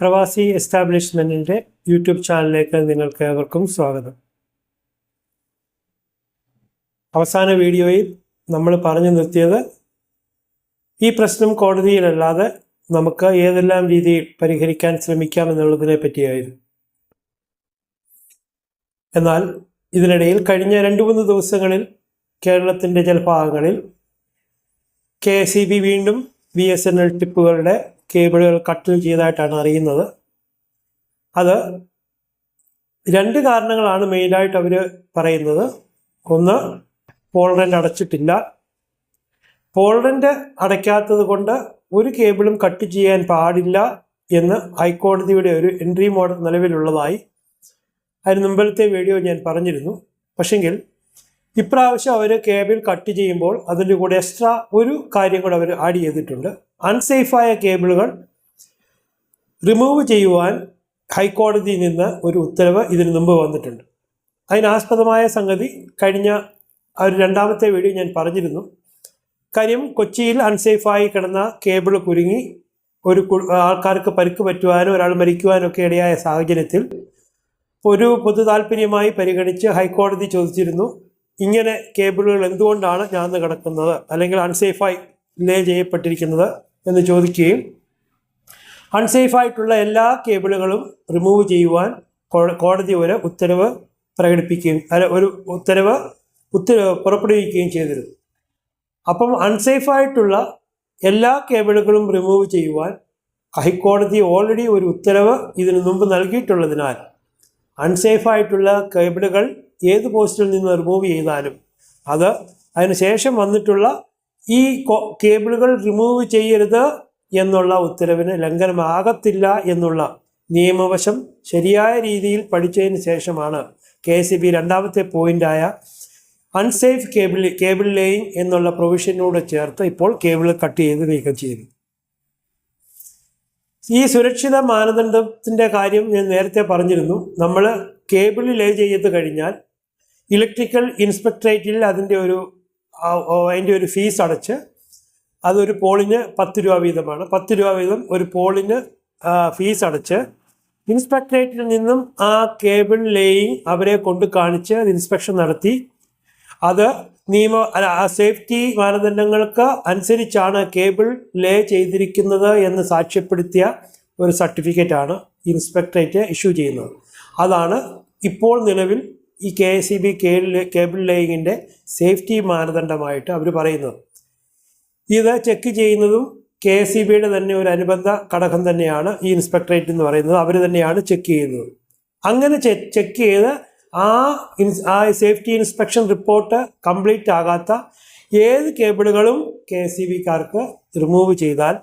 പ്രവാസി എസ്റ്റാബ്ലിഷ്മെൻറ്റിൻ്റെ യൂട്യൂബ് ചാനലിലേക്ക് നിങ്ങൾക്ക് ഏവർക്കും സ്വാഗതം. അവസാന വീഡിയോയിൽ നമ്മൾ പറഞ്ഞു നിർത്തിയത് ഈ പ്രശ്നം കോടതിയിലല്ലാതെ നമുക്ക് ഏതെല്ലാം രീതിയിൽ പരിഹരിക്കാൻ ശ്രമിക്കാം എന്നുള്ളതിനെ പറ്റിയായിരുന്നു. എന്നാൽ ഇതിനിടയിൽ കഴിഞ്ഞ 2-3 ദിവസങ്ങളിൽ കേരളത്തിൻ്റെ ചില ഭാഗങ്ങളിൽ KSEB വീണ്ടും BSNL ടിപ്പുകളുടെ കേബിളുകൾ കട്ട് ചെയ്തതായിട്ടാണ് അറിയുന്നത്. അത് 2 കാരണങ്ങളാണ് മെയിനായിട്ട് അവർ പറയുന്നത്. ഒന്ന്, പോൾറെൻ്റ് അടച്ചിട്ടില്ല. പോൾറെൻ്റ് അടയ്ക്കാത്തത് കൊണ്ട് ഒരു കേബിളും കട്ട് ചെയ്യാൻ പാടില്ല എന്ന് ഹൈക്കോടതിയുടെ ഒരു എൻട്രി മോഡൽ നിലവിലുള്ളതായി അതിന് മുമ്പത്തെ വീഡിയോ ഞാൻ പറഞ്ഞിരുന്നു. പക്ഷെങ്കിൽ ഇപ്രാവശ്യം അവർ കേബിൾ കട്ട് ചെയ്യുമ്പോൾ അതിൻ്റെ കൂടെ എക്സ്ട്രാ ഒരു കാര്യം കൂടെ അവർ ആഡ് ചെയ്തിട്ടുണ്ട്. അൺസേഫായ കേബിളുകൾ റിമൂവ് ചെയ്യുവാൻ ഹൈക്കോടതിയിൽ നിന്ന് ഒരു ഉത്തരവ് ഇതിനു മുമ്പ് വന്നിട്ടുണ്ട്. അതിനാസ്പദമായ സംഗതി കഴിഞ്ഞ ഒരു 2ാമത്തെ വീഡിയോ ഞാൻ പറഞ്ഞിരുന്നു. കാര്യം, കൊച്ചിയിൽ അൺസേഫായി കിടന്ന കേബിൾ കുരുങ്ങി ഒരു ആൾക്കാർക്ക് പരിക്ക് പറ്റുവാനോ ഒരാൾ മരിക്കുവാനോ ഒക്കെ ഇടയായ സാഹചര്യത്തിൽ ഒരു പൊതു താല്പര്യമായി പരിഗണിച്ച് ഹൈക്കോടതി ചോദിച്ചിരുന്നു, ഇങ്ങനെ കേബിളുകൾ എന്തുകൊണ്ടാണ് ഞാന്ന് കിടക്കുന്നത് അല്ലെങ്കിൽ അൺസേഫായി ലേ ചെയ്യപ്പെട്ടിരിക്കുന്നത് എന്ന് ചോദിക്കുകയും അൺസേഫായിട്ടുള്ള എല്ലാ കേബിളുകളും റിമൂവ് ചെയ്യുവാൻ കോടതി ഒരു ഉത്തരവ് പ്രകടിപ്പിക്കുകയും ഒരു ഉത്തരവ് പുറപ്പെടുവിക്കുകയും ചെയ്തിരുന്നു. അപ്പം അൺസേഫായിട്ടുള്ള എല്ലാ കേബിളുകളും റിമൂവ് ചെയ്യുവാൻ ഹൈക്കോടതി ഓൾറെഡി ഒരു ഉത്തരവ് ഇതിനു മുമ്പ് നൽകിയിട്ടുള്ളതിനാൽ അൺസേഫായിട്ടുള്ള കേബിളുകൾ ഏത് പോസ്റ്റിൽ നിന്ന് റിമൂവ് ചെയ്താലും അത് അതിനുശേഷം വന്നിട്ടുള്ള ഈ കേബിളുകൾ റിമൂവ് ചെയ്യരുത് എന്നുള്ള ഉത്തരവിന് ലംഘനമാകത്തില്ല എന്നുള്ള നിയമവശം ശരിയായ രീതിയിൽ പഠിച്ചതിന് ശേഷമാണ് KSEB 2ാമത്തെ പോയിൻ്റായ അൺസേഫ് കേബിൾ ലേയിങ് എന്നുള്ള പ്രൊവിഷനോട് ചേർത്ത് ഇപ്പോൾ കേബിൾ കട്ട് ചെയ്ത് നീക്കം ചെയ്തു. ഈ സുരക്ഷിത മാനദണ്ഡത്തിൻ്റെ കാര്യം ഞാൻ നേരത്തെ പറഞ്ഞിരുന്നു. നമ്മൾ കേബിൾ ലേ ചെയ്ത് കഴിഞ്ഞാൽ ഇലക്ട്രിക്കൽ ഇൻസ്പെക്ടറേറ്റിൽ അതിൻ്റെ ഒരു ഫീസ് അടച്ച് അതൊരു പോളിന് 10 രൂപ വീതമാണ്. 10 രൂപ വീതം ഒരു പോളിന് ഫീസ് അടച്ച് ഇൻസ്പെക്ടറേറ്റിൽ നിന്നും ആ കേബിൾ ലേയിങ് അവരെ കൊണ്ട് കാണിച്ച് ഇൻസ്പെക്ഷൻ നടത്തി അത് സേഫ്റ്റി മാനദണ്ഡങ്ങൾക്ക് അനുസരിച്ചാണ് കേബിൾ ലേ ചെയ്തിരിക്കുന്നത് എന്ന് സാക്ഷ്യപ്പെടുത്തിയ ഒരു സർട്ടിഫിക്കറ്റാണ് ഇൻസ്പെക്ടറേറ്റ് ഇഷ്യൂ ചെയ്യുന്നത്. അതാണ് ഇപ്പോൾ നിലവിൽ ഈ KSEB കേബിൾ ലേയിങ്ങിൻ്റെ സേഫ്റ്റി മാനദണ്ഡമായിട്ട് അവർ പറയുന്നത്. ഇത് ചെക്ക് ചെയ്യുന്നതും KSEBയുടെ തന്നെ ഒരു അനുബന്ധ ഘടകം തന്നെയാണ് ഈ ഇൻസ്പെക്ടറേറ്റ് എന്ന് പറയുന്നത്. അവർ തന്നെയാണ് ചെക്ക് ചെയ്യുന്നത്. അങ്ങനെ ചെക്ക് ചെയ്ത് ആ സേഫ്റ്റി ഇൻസ്പെക്ഷൻ റിപ്പോർട്ട് കംപ്ലീറ്റ് ആകാത്ത ഏത് കേബിളുകളും KSEBക്കാർക്ക് റിമൂവ് ചെയ്താൽ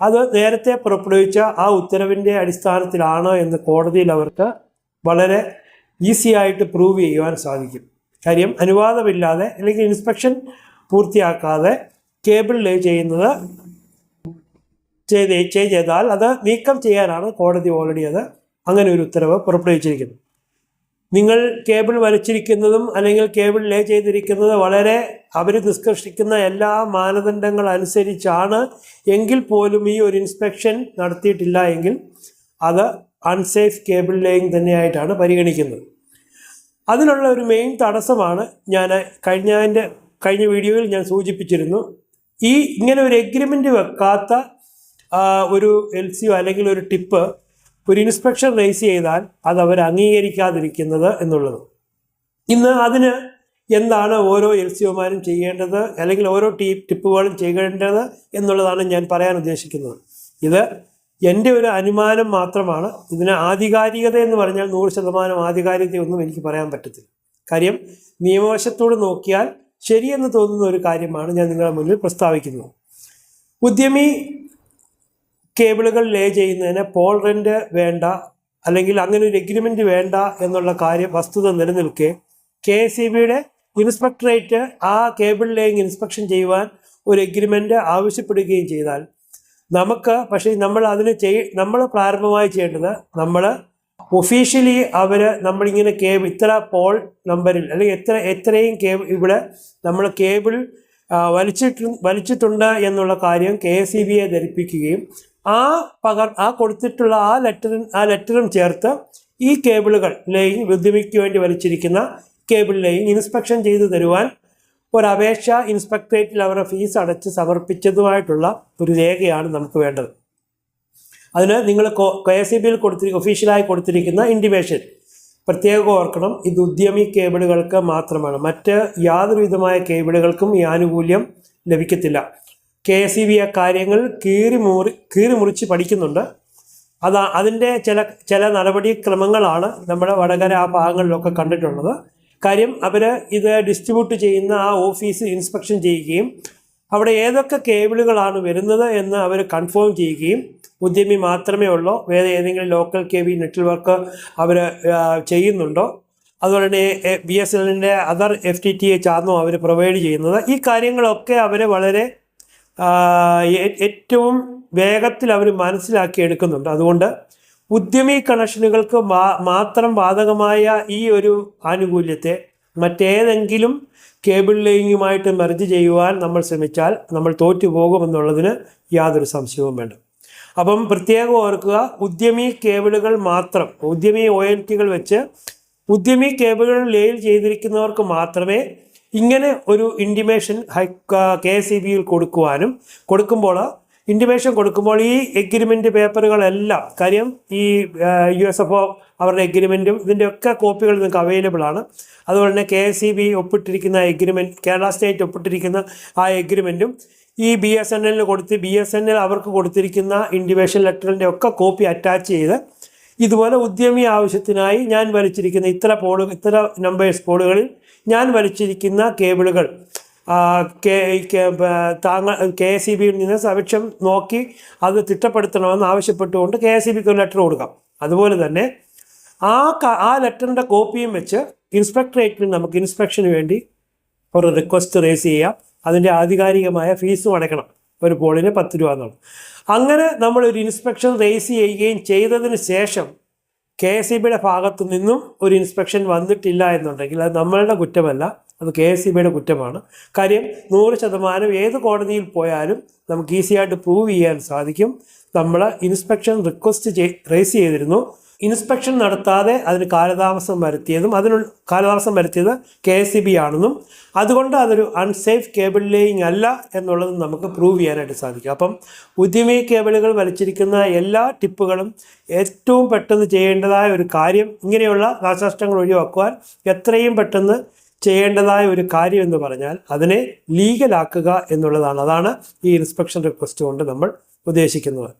അത് നേരത്തെ പുറപ്പെടുവിച്ച ആ ഉത്തരവിൻ്റെ അടിസ്ഥാനത്തിലാണ് എന്ന് കോടതിയിൽ അവർക്ക് വളരെ ഈസി ആയിട്ട് പ്രൂവ് ചെയ്യുവാൻ സാധിക്കും. കാര്യം, അനുവാദമില്ലാതെ അല്ലെങ്കിൽ ഇൻസ്പെക്ഷൻ പൂർത്തിയാക്കാതെ കേബിൾ ലേ ചെയ്താൽ അത് നീക്കം ചെയ്യാനാണ് കോടതി ഓൾറെഡി അങ്ങനെ ഒരു ഉത്തരവ് പുറപ്പെടുവിച്ചിരിക്കുന്നത്. നിങ്ങൾ കേബിൾ വലിച്ചിരിക്കുന്നതും അല്ലെങ്കിൽ കേബിൾ ലേ ചെയ്തിരിക്കുന്നത് വളരെ അവർ നിഷ്കർഷിക്കുന്ന എല്ലാ മാനദണ്ഡങ്ങൾ അനുസരിച്ചാണ് എങ്കിൽ പോലും ഈ ഒരു ഇൻസ്പെക്ഷൻ നടത്തിയിട്ടില്ല എങ്കിൽ അത് അൺസേഫ് കേബിൾ ലേയിങ് തന്നെയായിട്ടാണ് പരിഗണിക്കുന്നത്. അതിനുള്ള ഒരു മെയിൻ തടസ്സമാണ് ഞാൻ കഴിഞ്ഞ വീഡിയോയിൽ ഞാൻ സൂചിപ്പിച്ചിരുന്നു. ഇങ്ങനെ ഒരു എഗ്രിമെൻ്റ് വെക്കാത്ത ഒരു LCO അല്ലെങ്കിൽ ഒരു ടിപ്പ് ഒരു ഇൻസ്പെക്ഷൻ റേസ് ചെയ്താൽ അത് അവർ അംഗീകരിക്കാതിരിക്കുന്നത് എന്നുള്ളത്. ഇന്ന് അതിന് എന്താണ് ഓരോ LCOമാരും ചെയ്യേണ്ടത് അല്ലെങ്കിൽ ഓരോ ടിപ്പുകളും ചെയ്യേണ്ടത് എന്നുള്ളതാണ് ഞാൻ പറയാൻ ഉദ്ദേശിക്കുന്നത്. ഇത് എൻ്റെ ഒരു അനുമാനം മാത്രമാണ്. ഇതിന് ആധികാരികത എന്ന് പറഞ്ഞാൽ 100% ആധികാരികതയൊന്നും എനിക്ക് പറയാൻ പറ്റത്തില്ല. കാര്യം, നിയമവശത്തോട് നോക്കിയാൽ ശരിയെന്ന് തോന്നുന്ന ഒരു കാര്യമാണ് ഞാൻ നിങ്ങളുടെ മുന്നിൽ പ്രസ്താവിക്കുന്നത്. ഉദ്യമി കേബിളുകൾ ലേ ചെയ്യുന്നതിന് പോൾറെൻ്റ് വേണ്ട അല്ലെങ്കിൽ അങ്ങനെ ഒരു എഗ്രിമെൻ്റ് വേണ്ട എന്നുള്ള വസ്തുത നിലനിൽക്കെ KSEBയുടെ ഇൻസ്പെക്ടറേറ്റ് ആ കേബിൾ ലേയിങ് ഇൻസ്പെക്ഷൻ ചെയ്യുവാൻ ഒരു എഗ്രിമെൻ്റ് ആവശ്യപ്പെടുകയും ചെയ്താൽ പക്ഷേ നമ്മൾ പ്രാരംഭമായി ചെയ്യേണ്ടത് നമ്മൾ ഒഫീഷ്യലി നമ്മളിങ്ങനെ ഇത്ര പോൾ നമ്പറിൽ അല്ലെങ്കിൽ എത്രയും ഇവിടെ നമ്മൾ കേബിൾ വലിച്ചിട്ടുണ്ട് എന്നുള്ള കാര്യം KSEBയെ ധരിപ്പിക്കുകയും കൊടുത്തിട്ടുള്ള ആ ലെറ്ററും ചേർത്ത് ഈ കേബിളുകൾ ലേയിങ് ഉദ്യമിക്ക് വേണ്ടി വലിച്ചിരിക്കുന്ന കേബിൾ ലേയിങ് ഇൻസ്പെക്ഷൻ ചെയ്തു തരുവാൻ ഒരപേക്ഷ ഇൻസ്പെക്ടറേറ്റിൽ അവരുടെ ഫീസ് അടച്ച് സമർപ്പിച്ചതുമായിട്ടുള്ള ഒരു രേഖയാണ് നമുക്ക് വേണ്ടത്. അതിന് നിങ്ങൾ KSEBയിൽ ഒഫീഷ്യലായി കൊടുത്തിരിക്കുന്ന ഇൻറ്റിമേഷൻ പ്രത്യേകം ഓർക്കണം, ഇത് ഉദ്യമി കേബിളുകൾക്ക് മാത്രമാണ്. മറ്റ് യാതൊരു വിധമായ കേബിളുകൾക്കും ഈ ആനുകൂല്യം ലഭിക്കത്തില്ല. KSEB ആ കാര്യങ്ങൾ കീറി മുറിച്ച് പഠിക്കുന്നുണ്ട്. അതിൻ്റെ ചില നടപടിക്രമങ്ങളാണ് നമ്മുടെ വടകര ആ ഭാഗങ്ങളിലൊക്കെ കണ്ടിട്ടുള്ളത്. കാര്യം അവർ ഇത് ഡിസ്ട്രിബ്യൂട്ട് ചെയ്യുന്ന ആ ഓഫീസ് ഇൻസ്പെക്ഷൻ ചെയ്യുകയും അവിടെ ഏതൊക്കെ കേബിളുകളാണ് വരുന്നത് എന്ന് അവർ കൺഫേം ചെയ്യുകയും ഉദ്യമി മാത്രമേ ഉള്ളൂ, വേറെ ഏതെങ്കിലും ലോക്കൽ KB നെറ്റ്വർക്ക് അവർ ചെയ്യുന്നുണ്ടോ, അതുപോലെ തന്നെ BSNLൻ്റെ അതർ FTTH ആണോ അവർ പ്രൊവൈഡ് ചെയ്യുന്നത്, ഈ കാര്യങ്ങളൊക്കെ അവർ വളരെ ഏറ്റവും വേഗത്തിൽ അവർ മനസ്സിലാക്കി എടുക്കുന്നുണ്ട്. അതുകൊണ്ട് ഉദ്യമി കണക്ഷനുകൾക്ക് മാത്രം ബാധകമായ ഈ ഒരു ആനുകൂല്യത്തെ മറ്റേതെങ്കിലും കേബിൾ ലേയിങ്ങുമായിട്ട് മെർജ് ചെയ്യുവാൻ നമ്മൾ ശ്രമിച്ചാൽ നമ്മൾ തോറ്റുപോകുമെന്നുള്ളതിന് യാതൊരു സംശയവും വേണ്ട. അപ്പം പ്രത്യേകം ഓർക്കുക, ഉദ്യമി കേബിളുകൾ മാത്രം, ഉദ്യമി ONTകൾ വെച്ച് ഉദ്യമി കേബിളുകൾ ലേയിൽ ചെയ്തിരിക്കുന്നവർക്ക് മാത്രമേ ഇങ്ങനെ ഒരു ഇൻറ്റിമേഷൻ KSEBയിൽ കൊടുക്കുമ്പോൾ ഈ എഗ്രിമെൻ്റ് പേപ്പറുകളെല്ലാം, കാര്യം ഈ USFO അവരുടെ എഗ്രിമെൻറ്റും ഇതിൻ്റെയൊക്കെ കോപ്പികൾ നിങ്ങൾക്ക് അവൈലബിൾ ആണ്. അതുപോലെ തന്നെ KSEB ഒപ്പിട്ടിരിക്കുന്ന എഗ്രിമെൻറ്റ്, കേരള സ്റ്റേറ്റ് ഒപ്പിട്ടിരിക്കുന്ന ആ എഗ്രിമെൻറ്റും ഈ BSNLന് BSNL അവർക്ക് കൊടുത്തിരിക്കുന്ന ഇൻറ്റിമേഷൻ ലെറ്ററിൻ്റെ ഒക്കെ കോപ്പി അറ്റാച്ച് ചെയ്ത് ഇതുപോലെ ഉദ്യമി ആവശ്യത്തിനായി ഞാൻ വലിച്ചിരിക്കുന്ന ഇത്ര നമ്പേഴ്സ് പോളുകളിൽ ഞാൻ വലിച്ചിരിക്കുന്ന കേബിളുകൾ KSEBയിൽ നിന്ന് സവിക്ഷം നോക്കി അത് തിട്ടപ്പെടുത്തണമെന്ന് ആവശ്യപ്പെട്ടുകൊണ്ട് KSEBക്ക് ഒരു ലെറ്റർ കൊടുക്കാം. അതുപോലെ തന്നെ ആ ലെറ്ററിൻ്റെ കോപ്പിയും വെച്ച് ഇൻസ്പെക്ടറേറ്റിൽ നമുക്ക് ഇൻസ്പെക്ഷന് വേണ്ടി ഒരു റിക്വസ്റ്റ് റേസ് ചെയ്യാം. അതിൻ്റെ ആധികാരികമായ ഫീസും അടയ്ക്കണം, ഒരു പോളിന് 10 രൂപ എന്നുള്ളത്. അങ്ങനെ നമ്മളൊരു ഇൻസ്പെക്ഷൻ റേസ് ചെയ്യുകയും ചെയ്തതിന് ശേഷം KSEBയുടെ ഭാഗത്തു നിന്നും ഒരു ഇൻസ്പെക്ഷൻ വന്നിട്ടില്ല എന്നുണ്ടെങ്കിൽ അത് നമ്മളുടെ കുറ്റമല്ല, അത് KSEBയുടെ കുറ്റമാണ്. കാര്യം 100% ഏത് കോടതിയിൽ പോയാലും നമുക്ക് ഈസിയായിട്ട് പ്രൂവ് ചെയ്യാൻ സാധിക്കും. നമ്മൾ ഇൻസ്പെക്ഷൻ റിക്വസ്റ്റ് റേസ് ചെയ്തിരുന്നു, ഇൻസ്പെക്ഷൻ നടത്താതെ അതിന് കാലതാമസം വരുത്തിയത് KSEB ആണെന്നും അതുകൊണ്ട് അതൊരു അൺസേഫ് കേബിൾ ലേയിങ് അല്ല എന്നുള്ളതും നമുക്ക് പ്രൂവ് ചെയ്യാനായിട്ട് സാധിക്കും. അപ്പം ഉദ്യമി കേബിളുകൾ വലിച്ചിരിക്കുന്ന എല്ലാ ടിപ്പുകളും ഏറ്റവും പെട്ടെന്ന് ചെയ്യേണ്ടതായ ഒരു കാര്യം, ഇങ്ങനെയുള്ള നാശനഷ്ടങ്ങൾ ഒഴിവാക്കുവാൻ എത്രയും പെട്ടെന്ന് ചെയ്യേണ്ടതായ ഒരു കാര്യം എന്ന് പറഞ്ഞാൽ അതിനെ ലീഗലാക്കുക എന്നുള്ളതാണ്. അതാണ് ഈ ഇൻസ്പെക്ഷൻ റിക്വസ്റ്റ് കൊണ്ട് നമ്മൾ ഉദ്ദേശിക്കുന്നത്.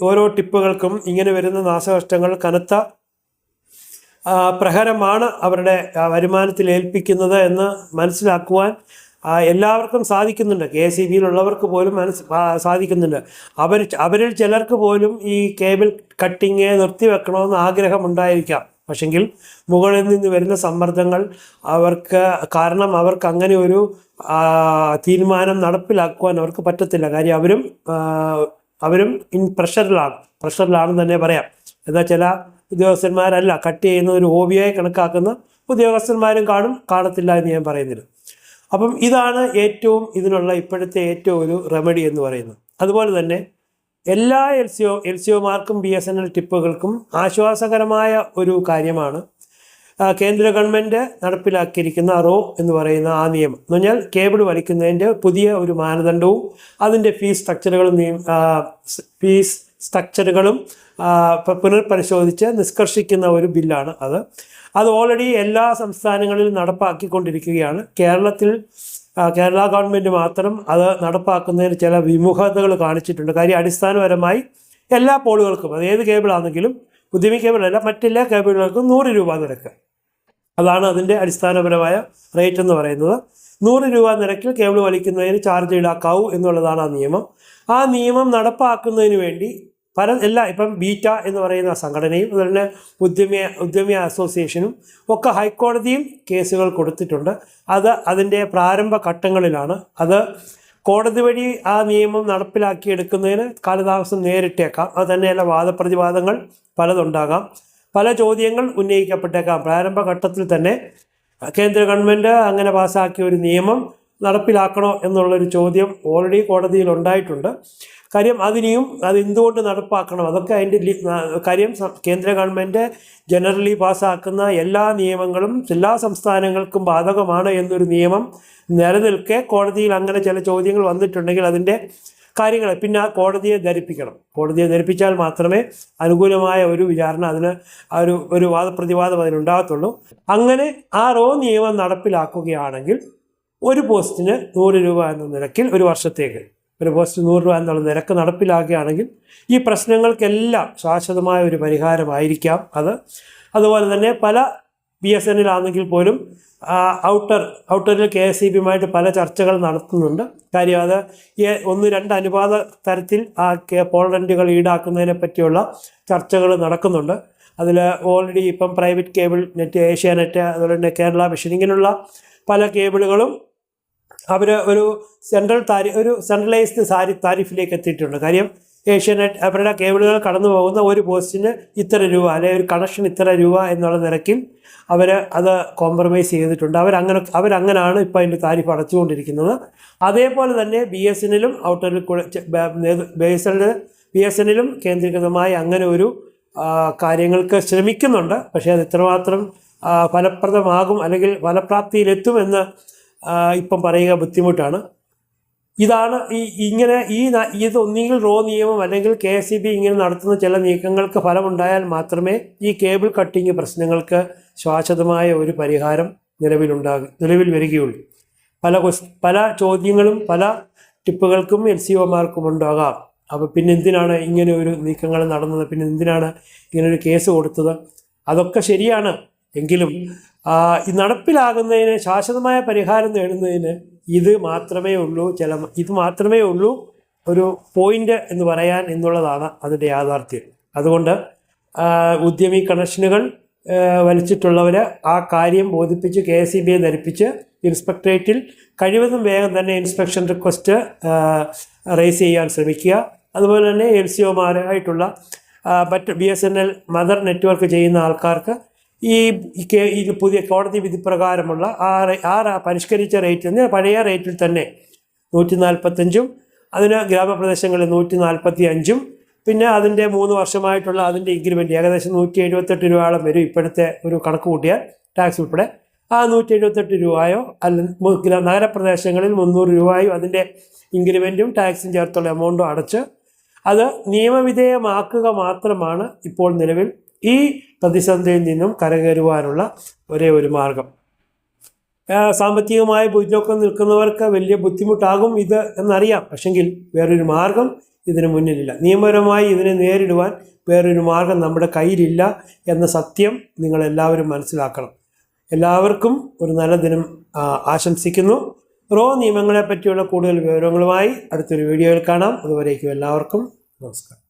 ഓരോ ടിപ്പുകൾക്കും ഇങ്ങനെ വരുന്ന നാശനഷ്ടങ്ങൾ കനത്ത പ്രഹരമാണ് അവരുടെ വരുമാനത്തിൽ ഏൽപ്പിക്കുന്നത് എന്ന് മനസ്സിലാക്കുവാൻ എല്ലാവർക്കും സാധിക്കുന്നുണ്ട്. KSEBയിലുള്ളവർക്ക് പോലും സാധിക്കുന്നുണ്ട്. അവരിൽ ചിലർക്ക് പോലും ഈ കേബിൾ കട്ടിങ് നിർത്തിവെക്കണമെന്ന് ആഗ്രഹമുണ്ടായിരിക്കാം. പക്ഷെങ്കിൽ മുകളിൽ നിന്ന് വരുന്ന സമ്മർദ്ദങ്ങൾ കാരണം അവർക്ക് അങ്ങനെ ഒരു തീരുമാനം നടപ്പിലാക്കുവാൻ അവർക്ക് പറ്റത്തില്ല. കാര്യം അവരും പ്രഷറിലാണെന്ന് തന്നെ പറയാം. എന്നാൽ ചില ഉദ്യോഗസ്ഥന്മാരല്ല, കട്ട് ചെയ്യുന്ന ഒരു ഹോബിയായി കണക്കാക്കുന്ന ഉദ്യോഗസ്ഥന്മാരും കാണത്തില്ല എന്ന് ഞാൻ പറയുന്നില്ല. അപ്പം ഇതാണ് ഇതിനുള്ള ഇപ്പോഴത്തെ ഏറ്റവും ഒരു റെമഡി എന്ന് പറയുന്നത്. അതുപോലെ തന്നെ എല്ലാ LCOമാർക്കും BSNL ടിപ്പുകൾക്കും ആശ്വാസകരമായ ഒരു കാര്യമാണ് കേന്ദ്ര ഗവൺമെൻറ് നടപ്പിലാക്കിയിരിക്കുന്ന RO എന്ന് പറയുന്ന ആ നിയമം. എന്ന് പറഞ്ഞാൽ കേബിൾ വലിക്കുന്നതിൻ്റെ പുതിയ ഒരു മാനദണ്ഡവും അതിൻ്റെ ഫീസ് സ്ട്രക്ചറുകളും പുനർപരിശോധിച്ച് നിഷ്കർഷിക്കുന്ന ഒരു ബില്ലാണ് അത് ഓൾറെഡി എല്ലാ സംസ്ഥാനങ്ങളിലും നടപ്പാക്കിക്കൊണ്ടിരിക്കുകയാണ്. കേരള ഗവൺമെൻറ് മാത്രം അത് നടപ്പാക്കുന്നതിന് ചില വിമുഖതകൾ കാണിച്ചിട്ടുണ്ട്. കാര്യം അടിസ്ഥാനപരമായി എല്ലാ പോളുകൾക്കും, അത് ഏത് കേബിളാണെങ്കിലും ഉദ്യമി കേബിളല്ല മറ്റെല്ലാ കേബിളുകൾക്കും 100 രൂപ നിരക്ക്, അതാണ് അതിൻ്റെ അടിസ്ഥാനപരമായ റേറ്റ് എന്ന് പറയുന്നത്. 100 രൂപ നിരക്കിൽ കേബിൾ വലിക്കുന്നതിന് ചാർജ് ഈടാക്കാവൂ എന്നുള്ളതാണ് ആ നിയമം. ആ നിയമം നടപ്പാക്കുന്നതിന് വേണ്ടി ഇപ്പം ബീറ്റ എന്ന് പറയുന്ന സംഘടനയും അതുപോലെ തന്നെ ഉദ്യമി അസോസിയേഷനും ഒക്കെ ഹൈക്കോടതിയിൽ കേസുകൾ കൊടുത്തിട്ടുണ്ട്. അതിൻ്റെ പ്രാരംഭ ഘട്ടങ്ങളിലാണ്. അത് കോടതി വഴി ആ നിയമം നടപ്പിലാക്കിയെടുക്കുന്നതിന് കാലതാമസം നേരിട്ടേക്കാം. അത് തന്നെയല്ല, വാദപ്രതിവാദങ്ങൾ പലതുണ്ടാകാം, പല ചോദ്യങ്ങൾ ഉന്നയിക്കപ്പെട്ടേക്കാം. പ്രാരംഭഘട്ടത്തിൽ തന്നെ കേന്ദ്ര ഗവൺമെൻറ് അങ്ങനെ പാസ്സാക്കിയ ഒരു നിയമം നടപ്പിലാക്കണോ എന്നുള്ളൊരു ചോദ്യം ഓൾറെഡി കോടതിയിൽ ഉണ്ടായിട്ടുണ്ട്. കാര്യം അത് എന്തുകൊണ്ട് നടപ്പാക്കണം, അതൊക്കെ അതിൻ്റെ കാര്യം കേന്ദ്ര ഗവൺമെൻറ് ജനറലി പാസ്സാക്കുന്ന എല്ലാ നിയമങ്ങളും എല്ലാ സംസ്ഥാനങ്ങൾക്കും ബാധകമാണ് എന്നൊരു നിയമം നിലനിൽക്കെ കോടതിയിൽ അങ്ങനെ ചില ചോദ്യങ്ങൾ വന്നിട്ടുണ്ടെങ്കിൽ അതിൻ്റെ കാര്യങ്ങൾ പിന്നെ ആ കോടതിയെ ധരിപ്പിക്കണം. കോടതിയെ ധരിപ്പിച്ചാൽ മാത്രമേ അനുകൂലമായ ഒരു വിചാരണ അതിന് ഒരു വാദപ്രതിവാദം അതിനുണ്ടാകത്തുള്ളൂ. അങ്ങനെ ആ റോ നിയമം നടപ്പിലാക്കുകയാണെങ്കിൽ ഒരു പോസ്റ്റിന് 100 രൂപ എന്ന നിരക്കിൽ ഒരു വർഷത്തേക്ക് ഒരു പോസ്റ്റ് 100 രൂപ എന്നുള്ള നിരക്ക് നടപ്പിലാക്കുകയാണെങ്കിൽ ഈ പ്രശ്നങ്ങൾക്കെല്ലാം ശാശ്വതമായ ഒരു പരിഹാരമായിരിക്കാം അത്. അതുപോലെ തന്നെ പല BSNL ആണെങ്കിൽ പോലും ഔട്ടറിൽ KSEBയുമായിട്ട് പല ചർച്ചകൾ നടത്തുന്നുണ്ട്. കാര്യം അത് 1-2 അനുപാത തരത്തിൽ ആ പോൾ റെൻറ്റുകൾ ഈടാക്കുന്നതിനെ പറ്റിയുള്ള ചർച്ചകൾ നടക്കുന്നുണ്ട്. അതിൽ ഓൾറെഡി ഇപ്പം പ്രൈവറ്റ് കേബിൾ നെറ്റ്, ഏഷ്യാനെറ്റ്, അതുപോലെ തന്നെ കേരള വിഷൻ, ഇങ്ങനെയുള്ള പല കേബിളുകളും അവർ ഒരു സെൻട്രലൈസ്ഡ് താരിഫിലേക്ക് എത്തിയിട്ടുണ്ട്. കാര്യം ഏഷ്യാനെറ്റ് അവരുടെ കേബിളുകൾ കടന്നു പോകുന്ന ഒരു പോസ്റ്റിന് ഇത്ര രൂപ, അല്ലെങ്കിൽ ഒരു കണക്ഷൻ ഇത്ര രൂപ എന്നുള്ള നിരക്കിൽ അവർ അത് കോംപ്രമൈസ് ചെയ്തിട്ടുണ്ട്. അവരങ്ങനെയാണ് ഇപ്പോൾ അതിൻ്റെ താരിഫ് അടച്ചുകൊണ്ടിരിക്കുന്നത്. അതേപോലെ തന്നെ BSNLും ഔട്ടറിൽ BSNLും കേന്ദ്രീകൃതമായി അങ്ങനെ ഒരു കാര്യങ്ങൾക്ക് ശ്രമിക്കുന്നുണ്ട്. പക്ഷേ അത് എത്രമാത്രം ഫലപ്രദമാകും അല്ലെങ്കിൽ ഫലപ്രാപ്തിയിലെത്തുമെന്ന് ഇപ്പം പറയുക ബുദ്ധിമുട്ടാണ്. ഇതാണ് ഇത് ഒന്നുകിൽ റോ നിയമം അല്ലെങ്കിൽ KSEB ഇങ്ങനെ നടത്തുന്ന ചില നീക്കങ്ങൾക്ക് ഫലമുണ്ടായാൽ മാത്രമേ ഈ കേബിൾ കട്ടിങ് പ്രശ്നങ്ങൾക്ക് ശാശ്വതമായ ഒരു പരിഹാരം നിലവിൽ വരികയുള്ളൂ. പല ചോദ്യങ്ങളും പല ടിപ്പുകൾക്കും LCOമാർക്കും ഉണ്ടാകാം. അപ്പോൾ പിന്നെ എന്തിനാണ് ഇങ്ങനെ ഒരു നീക്കങ്ങൾ നടന്നത്, പിന്നെ എന്തിനാണ് ഇങ്ങനൊരു കേസ് കൊടുത്തത്, അതൊക്കെ ശരിയാണ്. എങ്കിലും ഈ നടപ്പിലാകുന്നതിന് ശാശ്വതമായ പരിഹാരം നേടുന്നതിന് ഇത് മാത്രമേ ഉള്ളൂ ഒരു പോയിന്റ് എന്ന് പറയാൻ എന്നുള്ളതാണ് അതിൻ്റെ യാഥാർത്ഥ്യം. അതുകൊണ്ട് ഉദ്യമി കണക്ഷനുകൾ വലിച്ചിട്ടുള്ളവർ ആ കാര്യം ബോധിപ്പിച്ച് KSEBയെ ധരിപ്പിച്ച് ഇൻസ്പെക്ടറേറ്റിൽ കഴിവതും വേഗം തന്നെ ഇൻസ്പെക്ഷൻ റിക്വസ്റ്റ് റേസ് ചെയ്യാൻ ശ്രമിക്കുക. അതുപോലെ തന്നെ LCOമാരായിട്ടുള്ള മറ്റ് BSNL മദർ നെറ്റ്വർക്ക് ചെയ്യുന്ന ആൾക്കാർക്ക് ഈ പുതിയ കോടതി വിധി പ്രകാരമുള്ള പരിഷ്കരിച്ച റേറ്റിൽ നിന്ന് പഴയ റേറ്റിൽ തന്നെ 145, അതിന് ഗ്രാമപ്രദേശങ്ങളിൽ 145, പിന്നെ അതിൻ്റെ 3 വർഷമായിട്ടുള്ള അതിൻ്റെ ഇൻക്രിമെൻറ്റ് ഏകദേശം 178 രൂപയോളം വരും. ഇപ്പോഴത്തെ ഒരു കണക്ക് കൂട്ടിയാൽ ടാക്സ് ഉൾപ്പെടെ ആ 178 രൂപയോ അല്ലെങ്കിൽ നഗരപ്രദേശങ്ങളിൽ 300 രൂപയോ അതിൻ്റെ ഇൻക്രിമെൻറ്റും ടാക്സും ചേർത്തുള്ള എമൗണ്ടും അടച്ച് അത് നിയമവിധേയമാക്കുക മാത്രമാണ് ഇപ്പോൾ നിലവിൽ ഈ പ്രതിസന്ധിയിൽ നിന്നും കരകയറുവാനുള്ള ഒരേ ഒരു മാർഗം. സാമ്പത്തികമായി പിന്നോക്കം നിൽക്കുന്നവർക്ക് വലിയ ബുദ്ധിമുട്ടാകും ഇത് എന്നറിയാം. പക്ഷെങ്കിൽ വേറൊരു മാർഗം ഇതിന് മുന്നിലില്ല. നിയമപരമായി ഇതിനെ നേരിടുവാൻ വേറൊരു മാർഗം നമ്മുടെ കയ്യിലില്ല എന്ന സത്യം നിങ്ങളെല്ലാവരും മനസ്സിലാക്കണം. എല്ലാവർക്കും ഒരു നല്ല ദിനം ആശംസിക്കുന്നു. റോ നിയമങ്ങളെ പറ്റിയുള്ള കൂടുതൽ വിവരങ്ങളുമായി അടുത്തൊരു വീഡിയോയിൽ കാണാം. അതുവരേക്കും എല്ലാവർക്കും നമസ്കാരം.